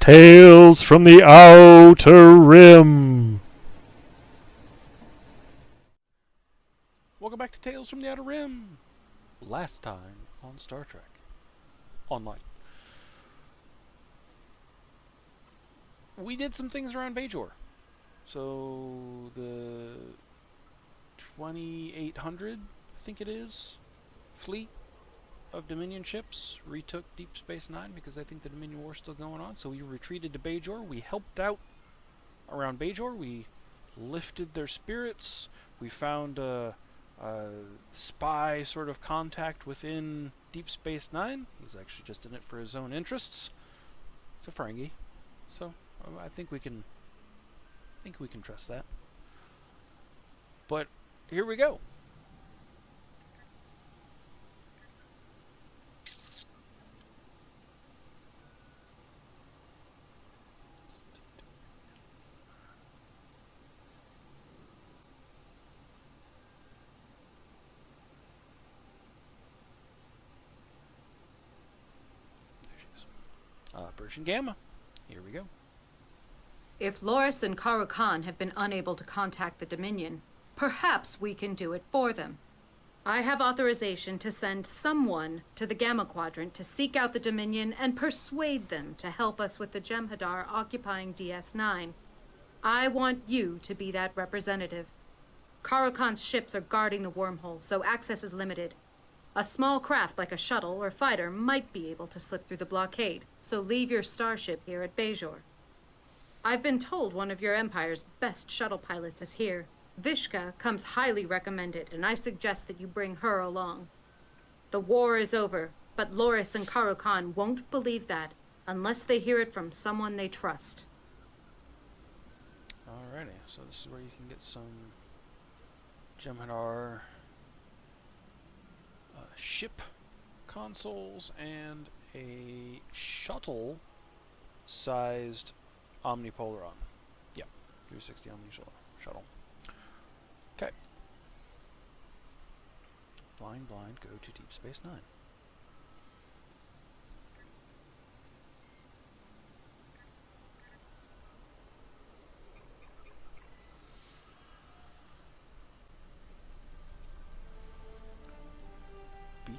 Tales from the Outer Rim. Welcome back to Tales from the Outer Rim. Last time on Star Trek Online. We did some things around Bajor. So the 2800, I think it is, fleet of Dominion ships retook Deep Space Nine because I think the Dominion War is still going on. So we retreated to Bajor. We helped out around Bajor. We lifted their spirits. We found a spy sort of contact within Deep Space Nine. He's actually just in it for his own interests. It's a Ferengi, so I think we can trust that. But here we go. Persian Gamma. Here we go. If Loris and Karu Khan have been unable to contact the Dominion, perhaps we can do it for them. I have authorization to send someone to the Gamma Quadrant to seek out the Dominion and persuade them to help us with the Jem'Hadar occupying DS9. I want you to be that representative. Karu Khan's ships are guarding the wormhole, so access is limited. A small craft like a shuttle or fighter might be able to slip through the blockade, so leave your starship here at Bajor. I've been told one of your Empire's best shuttle pilots is here. Vishka comes highly recommended, and I suggest that you bring her along. The war is over, but Loris and Karu Khan won't believe that unless they hear it from someone they trust. Alrighty, so this is where you can get some Jem'Hadar ship consoles and a shuttle-sized omnipolaron. Yeah, 360 Omni shuttle. Okay. Flying blind, go to Deep Space Nine.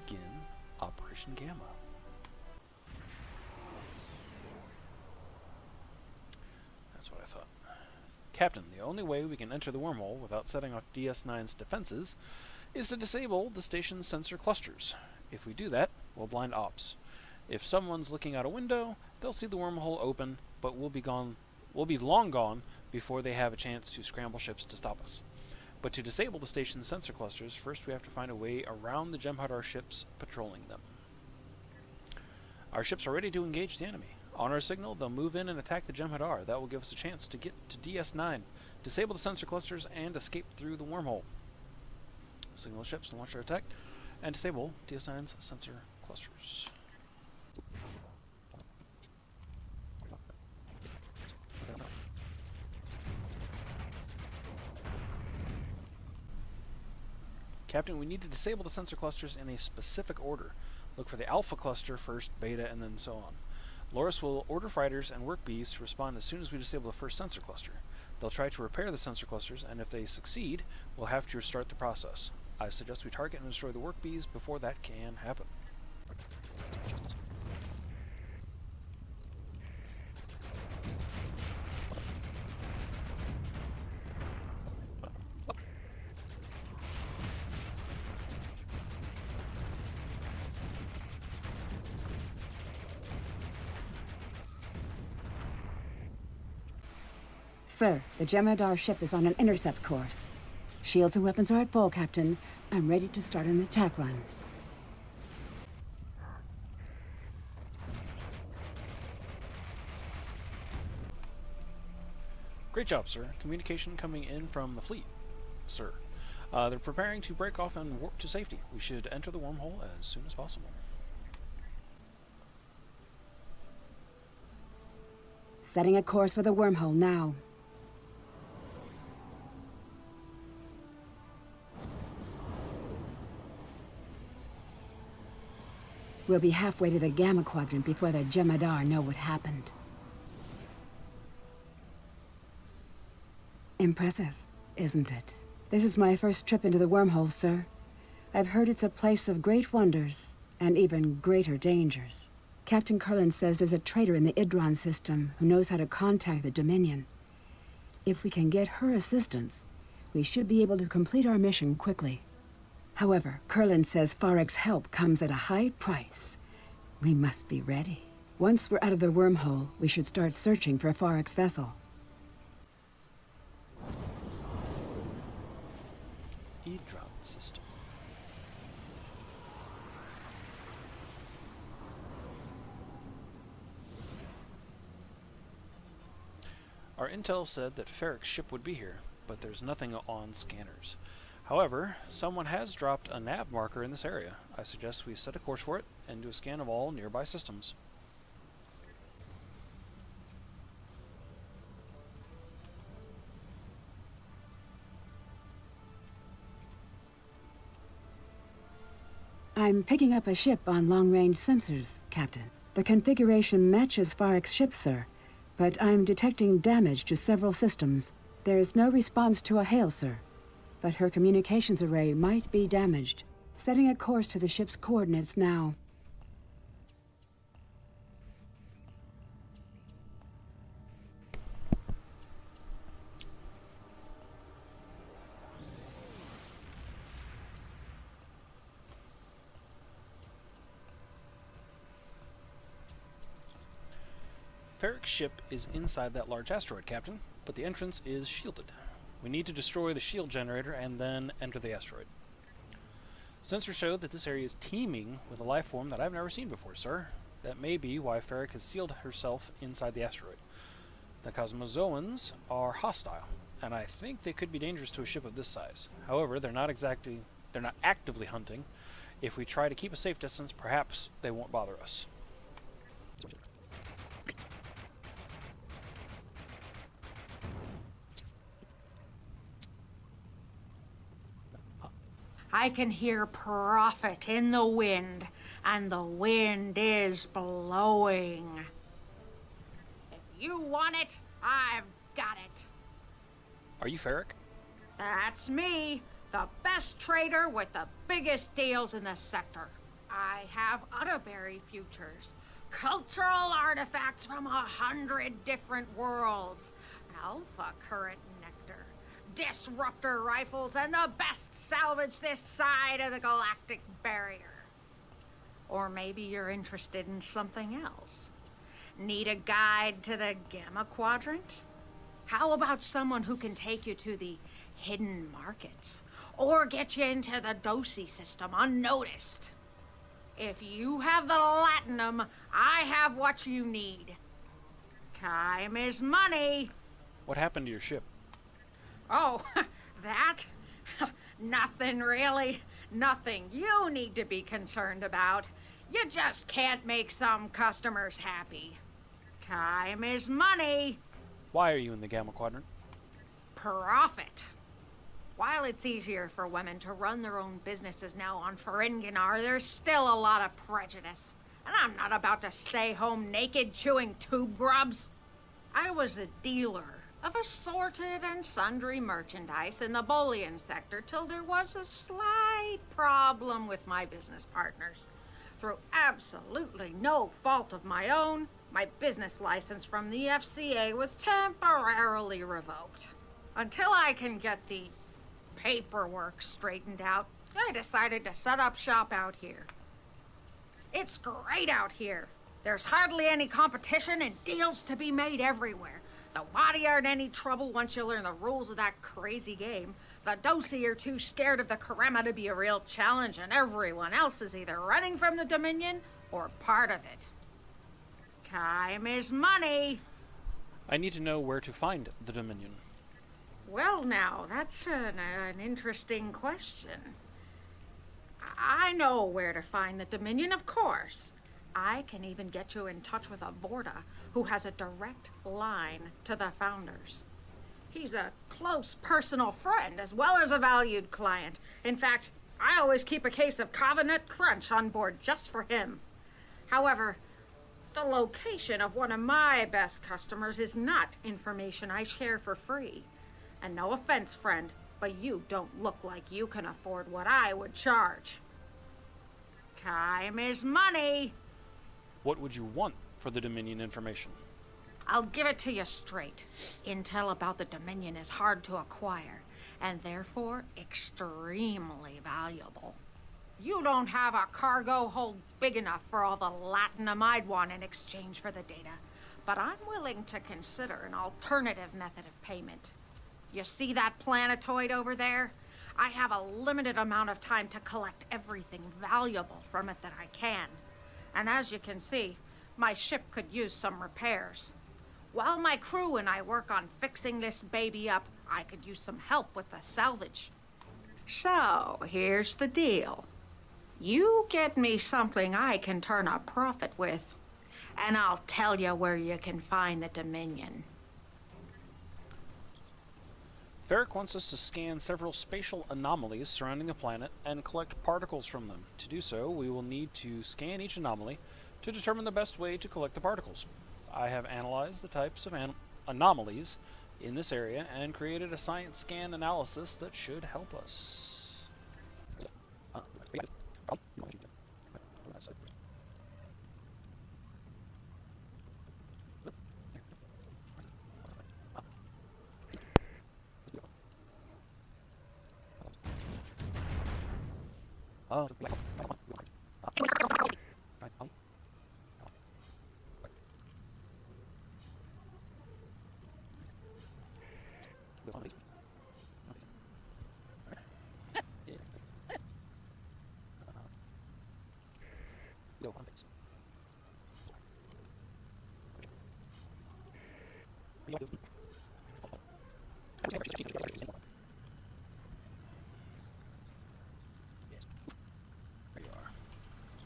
Begin Operation Gamma. That's what I thought. Captain, the only way we can enter the wormhole without setting off DS9's defenses is to disable the station's sensor clusters. If we do that, we'll blind ops. If someone's looking out a window, they'll see the wormhole open, but we'll be long gone before they have a chance to scramble ships to stop us. But to disable the station's sensor clusters, first we have to find a way around the Jem'Hadar ships patrolling them. Our ships are ready to engage the enemy. On our signal, they'll move in and attack the Jem'Hadar. That will give us a chance to get to DS9, disable the sensor clusters, and escape through the wormhole. Signal ships to launch their attack, and disable DS9's sensor clusters. Captain, we need to disable the sensor clusters in a specific order. Look for the Alpha cluster first, Beta, and then so on. Loris will order fighters and work bees to respond as soon as we disable the first sensor cluster. They'll try to repair the sensor clusters, and if they succeed, we'll have to restart the process. I suggest we target and destroy the work bees before that can happen. Sir, the Jem'Hadar ship is on an intercept course. Shields and weapons are at full, Captain. I'm ready to start an attack run. Great job, sir. Communication coming in from the fleet, sir. They're preparing to break off and warp to safety. We should enter the wormhole as soon as possible. Setting a course for the wormhole now. We'll be halfway to the Gamma Quadrant before the Jem'Hadar know what happened. Impressive, isn't it? This is my first trip into the wormhole, sir. I've heard it's a place of great wonders, and even greater dangers. Captain Curlin says there's a traitor in the Idron system who knows how to contact the Dominion. If we can get her assistance, we should be able to complete our mission quickly. However, Curlin says Farek's help comes at a high price. We must be ready. Once we're out of the wormhole, we should start searching for Farek's vessel. Idron system. Our intel said that Farek's ship would be here, but there's nothing on scanners. However, someone has dropped a nav marker in this area. I suggest we set a course for it and do a scan of all nearby systems. I'm picking up a ship on long-range sensors, Captain. The configuration matches Farek's ship, sir, but I'm detecting damage to several systems. There's no response to a hail, sir, but her communications array might be damaged. Setting a course to the ship's coordinates now. Farek's ship is inside that large asteroid, Captain, but the entrance is shielded. We need to destroy the shield generator and then enter the asteroid. Sensors show that this area is teeming with a life form that I've never seen before, sir. That may be why Farek has sealed herself inside the asteroid. The Cosmozoans are hostile, and I think they could be dangerous to a ship of this size. However, they're not actively hunting. If we try to keep a safe distance, perhaps they won't bother us. I can hear profit in the wind, and the wind is blowing. If you want it, I've got it. Are you Farek? That's me, the best trader with the biggest deals in the sector. I have Utterberry futures, cultural artifacts from 100 different worlds, alpha current nectar, disruptor rifles, and the best salvage this side of the galactic barrier. Or maybe you're interested in something else. Need a guide to the Gamma Quadrant? How about someone who can take you to the hidden markets, or get you into the Dosi system unnoticed? If you have the Latinum, I have what you need. Time is money. What happened to your ship? Oh, that? Nothing really. Nothing you need to be concerned about. You just can't make some customers happy. Time is money. Why are you in the Gamma Quadrant? Profit. While it's easier for women to run their own businesses now on Ferenginar, there's still a lot of prejudice. And I'm not about to stay home naked chewing tube grubs. I was a dealer of assorted and sundry merchandise in the Bolian sector till there was a slight problem with my business partners. Through absolutely no fault of my own, my business license from the FCA was temporarily revoked. Until I can get the paperwork straightened out, I decided to set up shop out here. It's great out here. There's hardly any competition and deals to be made everywhere. The body aren't any trouble once you learn the rules of that crazy game. The Dosi are too scared of the Karema to be a real challenge, and everyone else is either running from the Dominion or part of it. Time is money. I need to know where to find the Dominion. Well, now, that's an interesting question. I know where to find the Dominion, of course. I can even get you in touch with a Vorta who has a direct line to the founders. He's a close personal friend as well as a valued client. In fact, I always keep a case of Covenant Crunch on board just for him. However, the location of one of my best customers is not information I share for free. And no offense, friend, but you don't look like you can afford what I would charge. Time is money. What would you want for the Dominion information? I'll give it to you straight. Intel about the Dominion is hard to acquire, and therefore extremely valuable. You don't have a cargo hold big enough for all the latinum I'd want in exchange for the data, but I'm willing to consider an alternative method of payment. You see that planetoid over there? I have a limited amount of time to collect everything valuable from it that I can. And as you can see, my ship could use some repairs. While my crew and I work on fixing this baby up, I could use some help with the salvage. So, here's the deal. You get me something I can turn a profit with, and I'll tell you where you can find the Dominion. Ferric wants us to scan several spatial anomalies surrounding the planet and collect particles from them. To do so, we will need to scan each anomaly to determine the best way to collect the particles. I have analyzed the types of anomalies in this area and created a science scan analysis that should help us.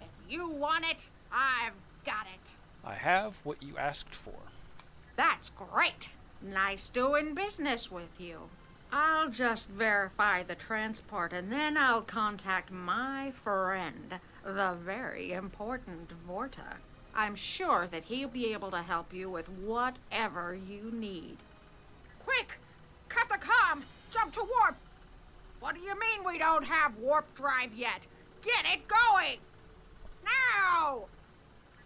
If you want it, I've got it. I have what you asked for. That's great. Nice doing business with you. I'll just verify the transport and then I'll contact my friend, the very important Vorta. I'm sure that he'll be able to help you with whatever you need. Quick! Cut the comm! Jump to warp! What do you mean we don't have warp drive yet? Get it going! Now!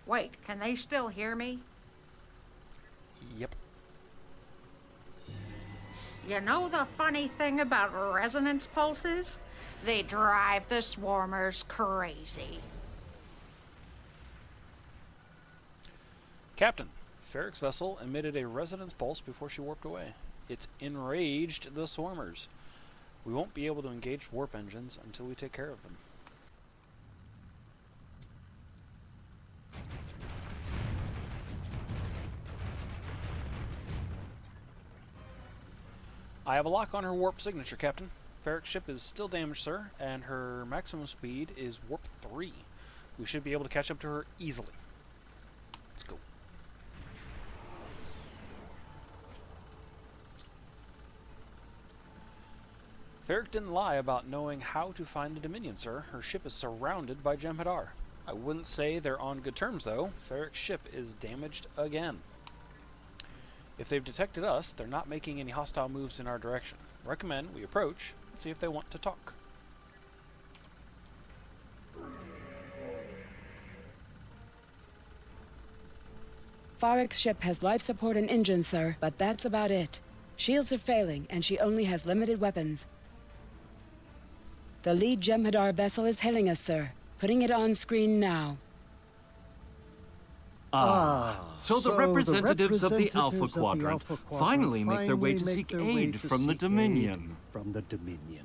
Wait, can they still hear me? Yep. You know the funny thing about resonance pulses? They drive the swarmers crazy. Captain, Ferric's vessel emitted a resonance pulse before she warped away. It's enraged the swarmers. We won't be able to engage warp engines until we take care of them. I have a lock on her warp signature, Captain. Ferric's ship is still damaged, sir, and her maximum speed is warp 3. We should be able to catch up to her easily. Let's go. Ferric didn't lie about knowing how to find the Dominion, sir. Her ship is surrounded by Jem'Hadar. I wouldn't say they're on good terms, though. Ferric's ship is damaged again. If they've detected us, they're not making any hostile moves in our direction. Recommend we approach and see if they want to talk. Farrick's ship has life support and engines, sir, but that's about it. Shields are failing, and she only has limited weapons. The lead Jem'Hadar vessel is hailing us, sir. Putting it on screen now. So the representatives of the Alpha Quadrant finally make their way to seek aid from the Dominion.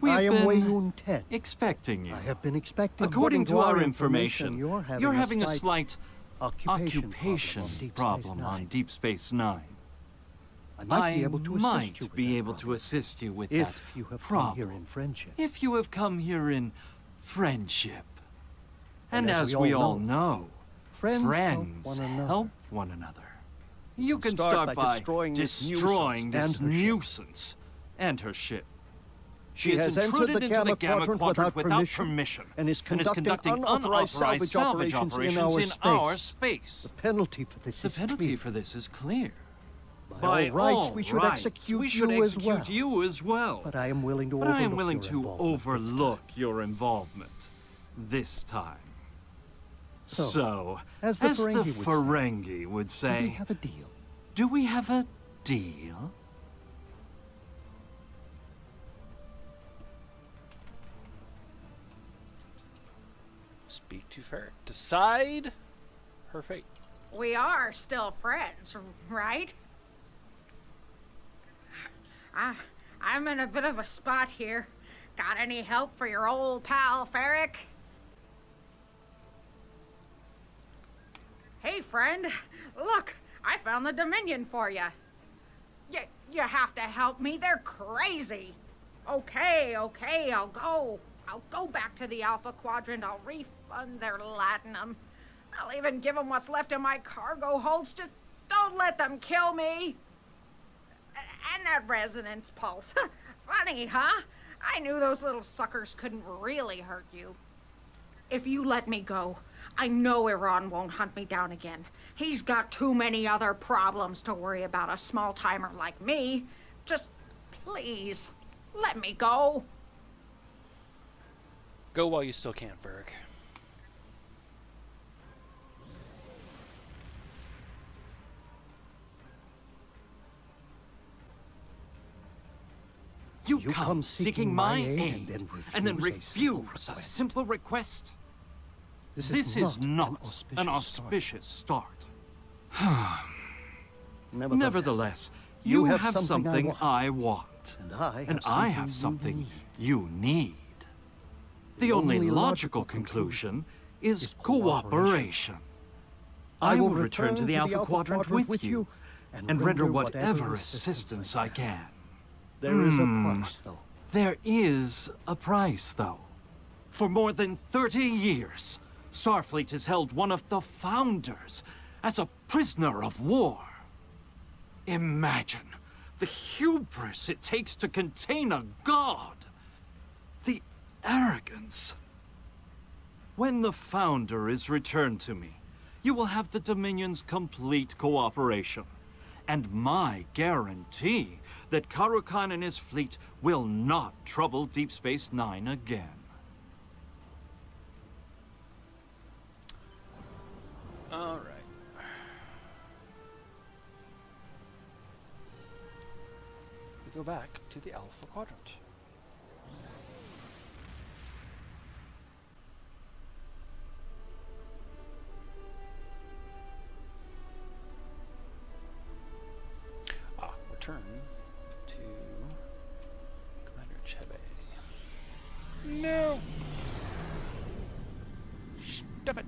We have been expecting you. I have been expecting. According to our information, you're having a slight occupation problem on Deep Space Nine. I might be able to assist you with that if you have come here in friendship. If you have come here in friendship. And as we all know, friends help one another. You can start by destroying this nuisance and her ship. She has intruded into the Gamma Quadrant without permission and is conducting unauthorized salvage operations in our space. The penalty for this is clear. By all rights, all we should rights, execute we should you as execute well. you as well. But I am willing to But I am overlook willing your to involvement this overlook time. your involvement this time. So, as the Ferengi would say, do we have a deal? Do we have a deal? Speak to Ferret. Decide her fate. We are still friends, right? I'm in a bit of a spot here. Got any help for your old pal, Ferric? Hey, friend. Look, I found the Dominion for you. You have to help me. They're crazy. Okay, I'll go. I'll go back to the Alpha Quadrant. I'll refund their latinum. I'll even give them what's left of my cargo holds. Just don't let them kill me. And that resonance pulse. Funny, huh? I knew those little suckers couldn't really hurt you. If you let me go, I know Iran won't hunt me down again. He's got too many other problems to worry about a small-timer like me. Just, please, let me go. Go while you still can, Ferric. You come seeking my aid, and then refuse a simple request? This is not an auspicious start. Nevertheless, you have something I want, and I have something you need. The only logical conclusion is cooperation. I will return to the Alpha Quadrant with you, and render whatever assistance I can. There is a price, though. There is a price, though. For more than 30 years, Starfleet has held one of the Founders as a prisoner of war. Imagine the hubris it takes to contain a god. The arrogance. When the Founder is returned to me, you will have the Dominion's complete cooperation, and my guarantee that Karukan and his fleet will not trouble Deep Space Nine again. All right. We go back to the Alpha Quadrant. Return to Commander Chebe. No! Stop it!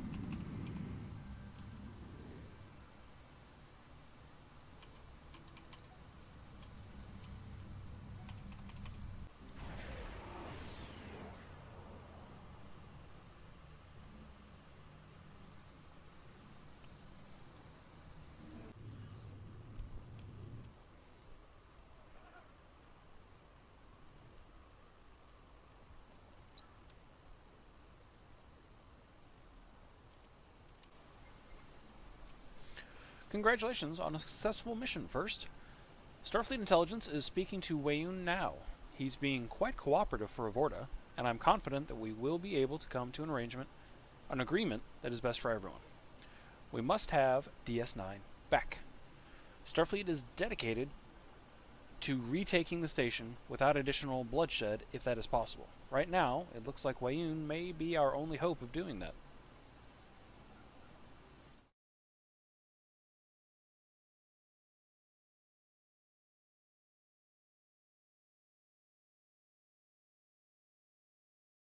Congratulations on a successful mission, First. Starfleet Intelligence is speaking to Wayun now. He's being quite cooperative for Avorta, and I'm confident that we will be able to come to an agreement that is best for everyone. We must have DS9 back. Starfleet is dedicated to retaking the station without additional bloodshed if that is possible. Right now, it looks like Wayun may be our only hope of doing that.